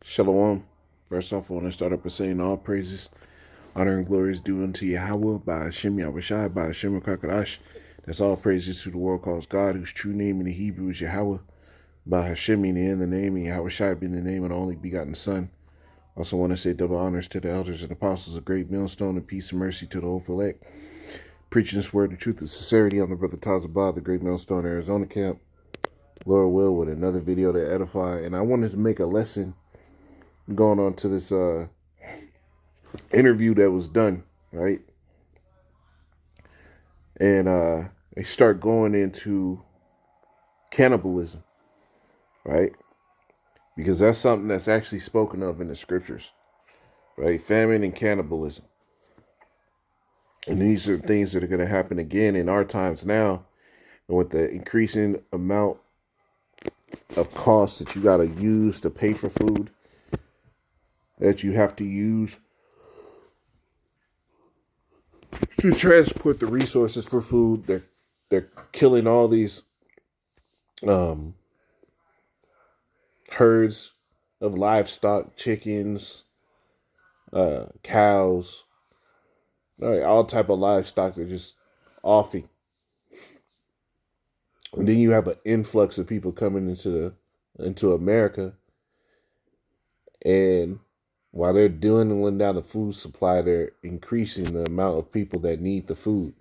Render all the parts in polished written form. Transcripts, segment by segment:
Shalom. First off, I want to start up by saying all praises, honor, and glory is due unto Yahweh by Hashem Yahushai, by Hashem Kakadash. That's all praises to the world calls God, whose true name in the Hebrew is Yahweh, by Hashem meaning in the name, and Yahushai being the name of the only begotten Son. Also want to say double honors to the elders and apostles of Great Millstone, and peace and mercy to the whole elect. Preaching this word of truth and sincerity on the brother Tazabah, the Great Millstone, Arizona camp. Lord will, with another video to edify. And I wanted to make a lesson going on to this interview that was done, right? And they start going into cannibalism, right? Because that's something that's actually spoken of in the scriptures, right? Famine and cannibalism. And these are things that are going to happen again in our times now. And with the increasing amount of costs that you got to use to pay for food, that you have to use to transport the resources for food, they're killing all these herds of livestock, chickens, cows, all type of livestock. They're just offing. And then you have an influx of people coming into America, and while they're dwindling down the food supply, they're increasing the amount of people that need the food.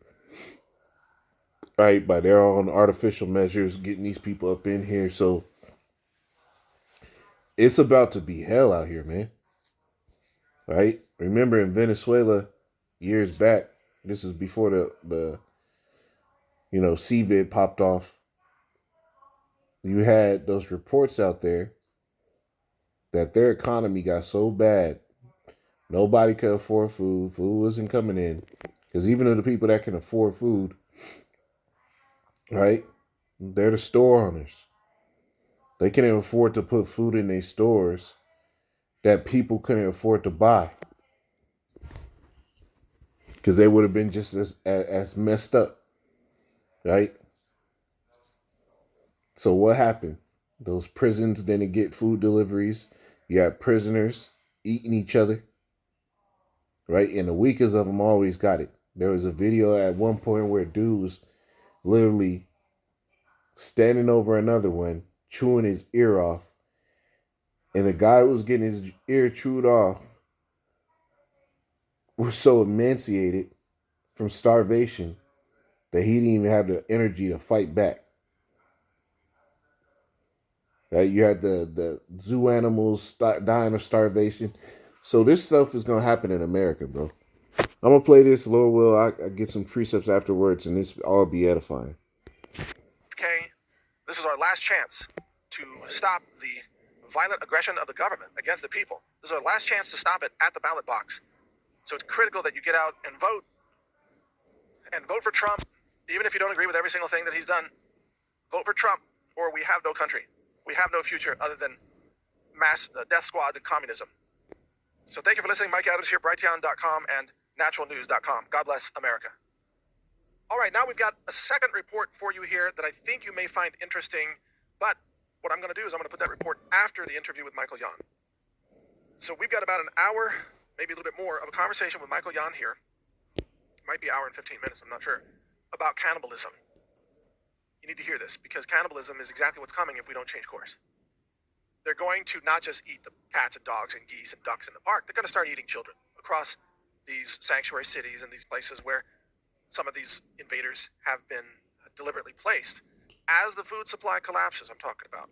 Right, by their own artificial measures, getting these people up in here. So it's about to be hell out here, man. Right? Remember in Venezuela years back, this is before the CVID popped off. You had those reports out there that their economy got so bad, nobody could afford food. Food wasn't coming in. Because even the people that can afford food, right, they're the store owners. They can't afford to put food in their stores that people couldn't afford to buy. Because they would have been just as messed up, right? So what happened? Those prisons didn't get food deliveries. You had prisoners eating each other, right? And the weakest of them always got it. There was a video at one point where a dude was literally standing over another one, chewing his ear off. And the guy who was getting his ear chewed off was so emaciated from starvation that he didn't even have the energy to fight back. You had the zoo animals dying of starvation. So this stuff is going to happen in America, bro. I'm going to play this. Lord will, I get some precepts afterwards, and this all be edifying. Okay, this is our last chance to stop the violent aggression of the government against the people. This is our last chance to stop it at the ballot box. So it's critical that you get out and vote for Trump, even if you don't agree with every single thing that he's done. Vote for Trump, or we have no country. We have no future other than mass death squads and communism. So thank you for listening. Mike Adams here, Brighteon.com and naturalnews.com. God bless America. All right, now we've got a second report for you here that I think you may find interesting, but what I'm going to do is I'm going to put that report after the interview with Michael Yon. So we've got about an hour, maybe a little bit more, of a conversation with Michael Yon here. Might be an hour and 15 minutes, I'm not sure, about cannibalism. You need to hear this, because cannibalism is exactly what's coming if we don't change course. They're going to not just eat the cats and dogs and geese and ducks in the park, they're going to start eating children across these sanctuary cities and these places where some of these invaders have been deliberately placed. As the food supply collapses, I'm talking about.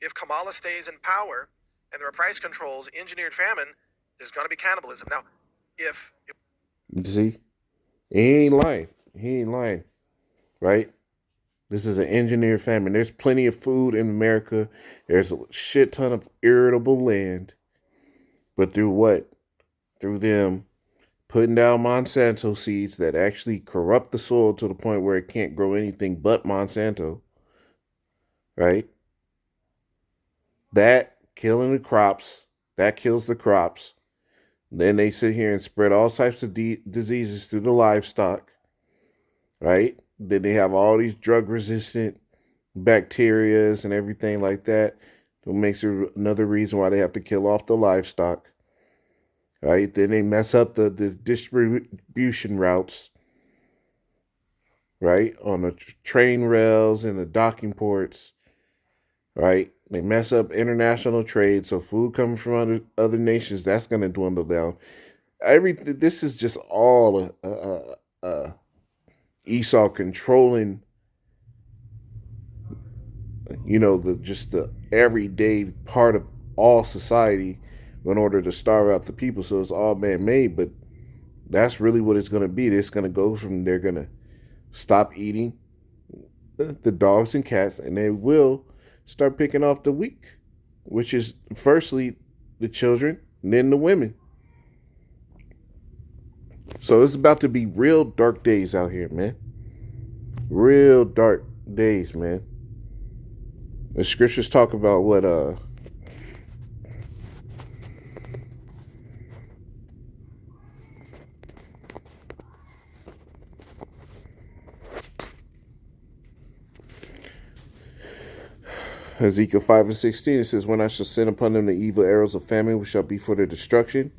If Kamala stays in power and there are price controls, engineered famine, there's going to be cannibalism. Now, if You see? He ain't lying, right? This is an engineered famine. There's plenty of food in America. There's a shit ton of irritable land. But through what? Through them putting down Monsanto seeds that actually corrupt the soil to the point where it can't grow anything but Monsanto, right? That killing the crops, that kills the crops. Then they sit here and spread all types of diseases through the livestock, right? Then they have all these drug resistant bacterias and everything like that. It makes it another reason why they have to kill off the livestock. Right? Then they mess up the distribution routes, right? On the train rails and the docking ports, right? They mess up international trade, so food coming from other nations, that's going to dwindle down. This is just all Esau controlling, the everyday part of all society in order to starve out the people. So it's all man made, but that's really what it's going to be. It's going to go from they're going to stop eating the dogs and cats, and they will start picking off the weak, which is firstly the children, and then the women. So it's about to be real dark days out here, man. Real dark days, man. The scriptures talk about what Ezekiel 5 and 16, it says, when I shall send upon them the evil arrows of famine, which shall be for their destruction,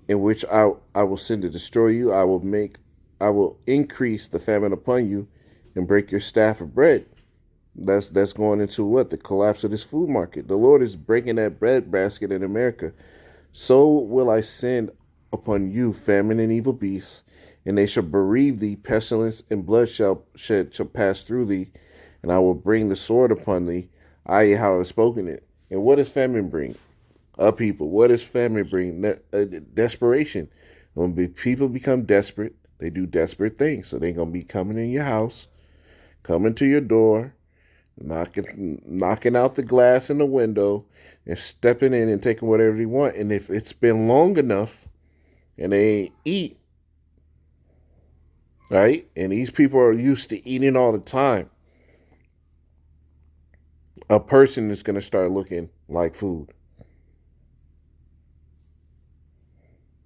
in which I will send to destroy you, I will increase the famine upon you and break your staff of bread. That's going into what? The collapse of this food market. The Lord is breaking that bread basket in America. So will I send upon you famine and evil beasts, and they shall bereave thee, pestilence and bloodshed shall pass through thee, and I will bring the sword upon thee. I, how I have spoken it. And what does famine bring? People. What does famine bring? Desperation. When people become desperate, they do desperate things. So they're going to be coming in your house, coming to your door, knocking out the glass in the window, and stepping in and taking whatever they want. And if it's been long enough and they ain't eat, right? And these people are used to eating all the time, a person is going to start looking like food.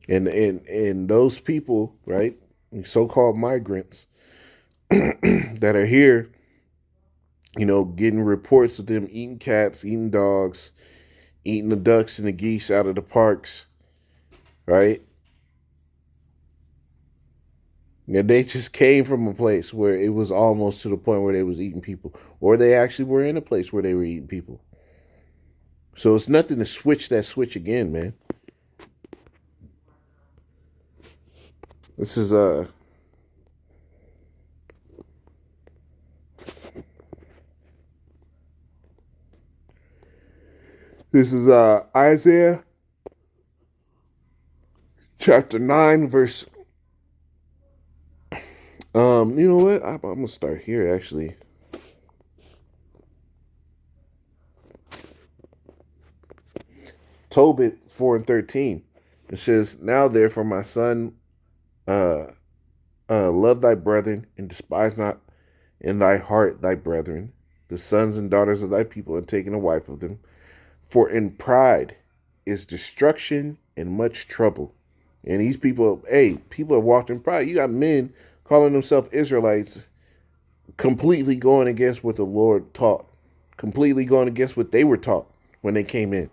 And those people, right, so-called migrants that are here, getting reports of them eating cats, eating dogs, eating the ducks and the geese out of the parks, right? Yeah, they just came from a place where it was almost to the point where they was eating people, or they actually were in a place where they were eating people. So it's nothing to switch that switch again, man. This is Isaiah chapter 9 verse you know what? I'm gonna start here actually. Tobit 4 and 13. It says, now therefore, my son, uh, love thy brethren and despise not in thy heart thy brethren, the sons and daughters of thy people, and taking a wife of them. For in pride is destruction and much trouble. And these people, people have walked in pride. You got men calling themselves Israelites, completely going against what the Lord taught, completely going against what they were taught when they came in,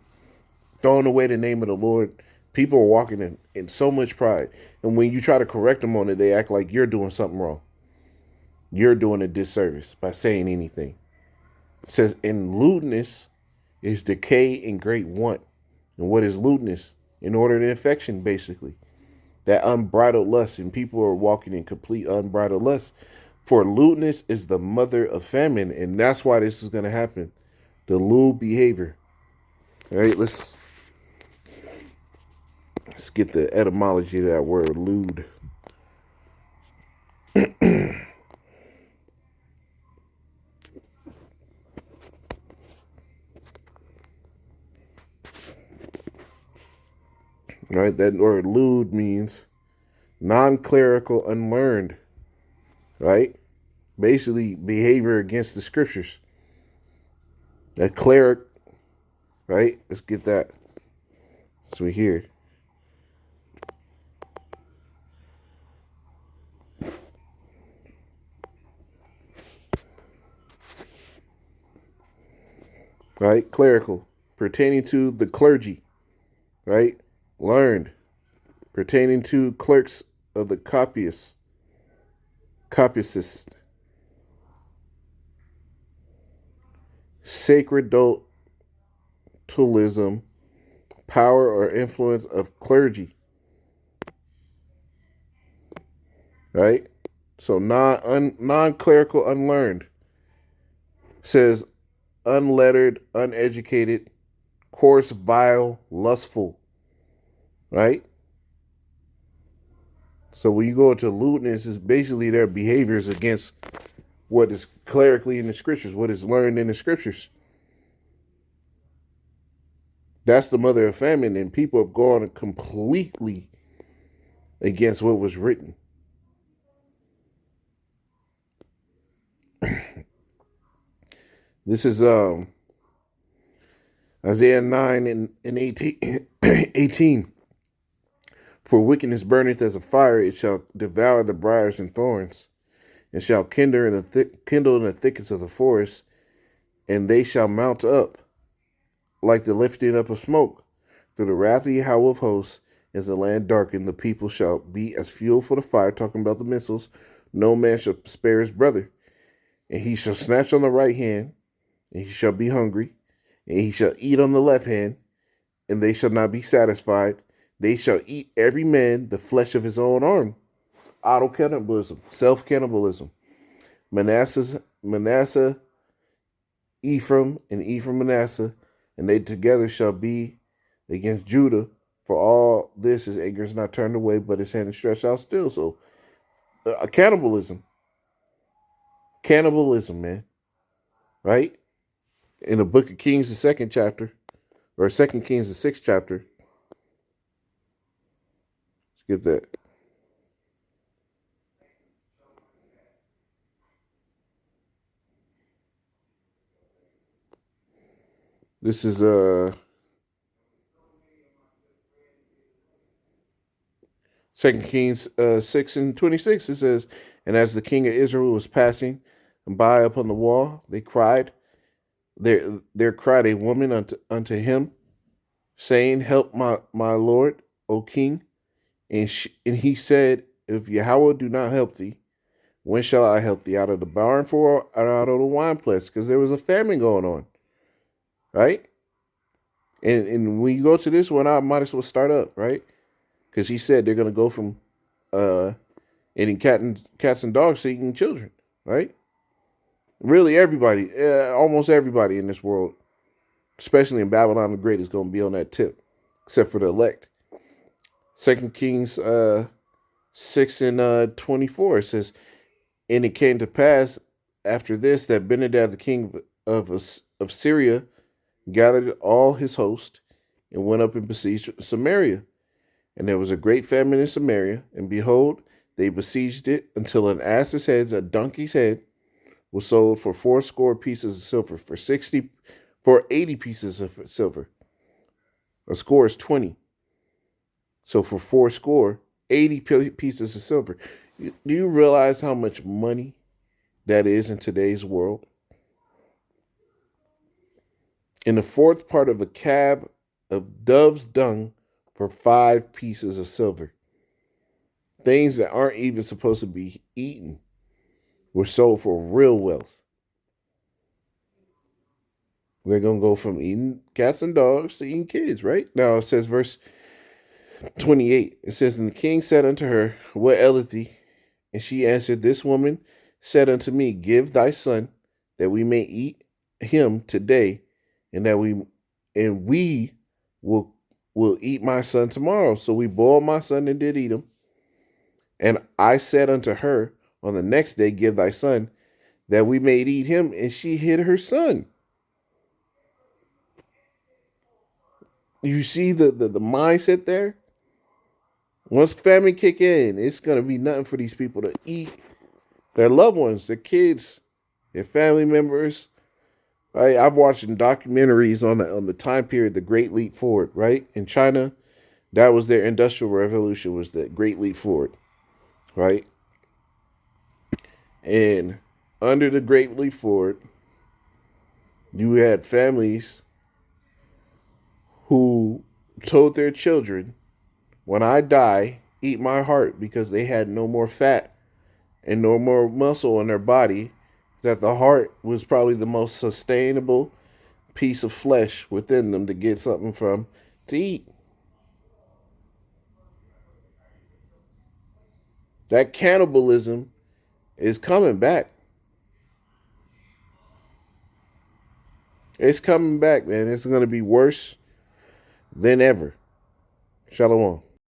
throwing away the name of the Lord. People are walking in so much pride. And when you try to correct them on it, they act like you're doing something wrong. You're doing a disservice by saying anything. It says, in lewdness is decay and great want. And what is lewdness? Inordinate affection, basically. That unbridled lust. And people are walking in complete unbridled lust. For lewdness is the mother of famine. And that's why this is going to happen. The lewd behavior. All right, let's get the etymology of that word, lewd. Right, that word lewd means non-clerical, unlearned. Right, basically behavior against the scriptures. A cleric, right? Let's get that. So we hear. Right, clerical. pertaining to the clergy, right? Learned, pertaining to clerks of the copyist, sacerdotalism, power or influence of clergy, right? So non clerical, unlearned says unlettered, uneducated, coarse, vile, lustful, right? So when you go into lewdness, it's basically their behaviors against what is clerically in the scriptures, what is learned in the scriptures. That's the mother of famine, and people have gone completely against what was written. This is Isaiah 9 and 18. 18. For wickedness burneth as a fire, it shall devour the briars and thorns, and shall kindle in the thickets of the forest, and they shall mount up like the lifting up of smoke. Through the wrath of Yahweh of hosts, as the land darkened, the people shall be as fuel for the fire, talking about the missiles. No man shall spare his brother, and he shall snatch on the right hand, and he shall be hungry, and he shall eat on the left hand, and they shall not be satisfied. They shall eat every man the flesh of his own arm. Auto cannibalism, self cannibalism. Manasseh, Ephraim, and Ephraim Manasseh, and they together shall be against Judah. For all this, his anger is not turned away, but his hand is stretched out still. So, cannibalism, man, right? In the Book of Kings, the second chapter, or Second Kings, the sixth chapter. Let's get that. This is 2 Kings 6:26. It says, and as the king of Israel was passing by upon the wall, they cried. There cried a woman unto him, saying, help my lord, O king. And he said, if Yahweh do not help thee, when shall I help thee? Out of the barn for or out of the winepress? Because there was a famine going on, right? And when you go to this one, I might as well start up, right? Because he said they're going to go from eating cats and dogs to eating children, right? Really, everybody, almost everybody in this world, especially in Babylon the Great, is going to be on that tip, except for the elect. 2 Kings 6:24 says, and it came to pass after this that Benadad the king of Syria gathered all his host and went up and besieged Samaria. And there was a great famine in Samaria, and behold, they besieged it until an ass's head, a donkey's head, was sold for 80 pieces of silver. For 80 pieces of silver. A score is 20. So for 80 pieces of silver. Do you realize how much money that is in today's world? In the fourth part of a cab of dove's dung for 5 pieces of silver. Things that aren't even supposed to be eaten were sold for real wealth. We're going to go from eating cats and dogs to eating kids, right? Now it says, verse 28, it says, and the king said unto her, what aileth thee? And she answered, this woman said unto me, give thy son, that we may eat him today, and we will eat my son tomorrow. So we boiled my son and did eat him. And I said unto her, on the next day, give thy son, that we may eat him. And she hid her son. You see the mindset there? Once family kick in, it's going to be nothing for these people to eat their loved ones, their kids, their family members. Right? I've watched documentaries on the time period, the Great Leap Forward, right? In China, that was their industrial revolution, was the Great Leap Forward, right? And under the Great Leap Forward, you had families who told their children, when I die, eat my heart, because they had no more fat and no more muscle in their body, that the heart was probably the most sustainable piece of flesh within them to get something from to eat. That cannibalism is coming back. It's coming back, man. It's going to be worse than ever. Shalom.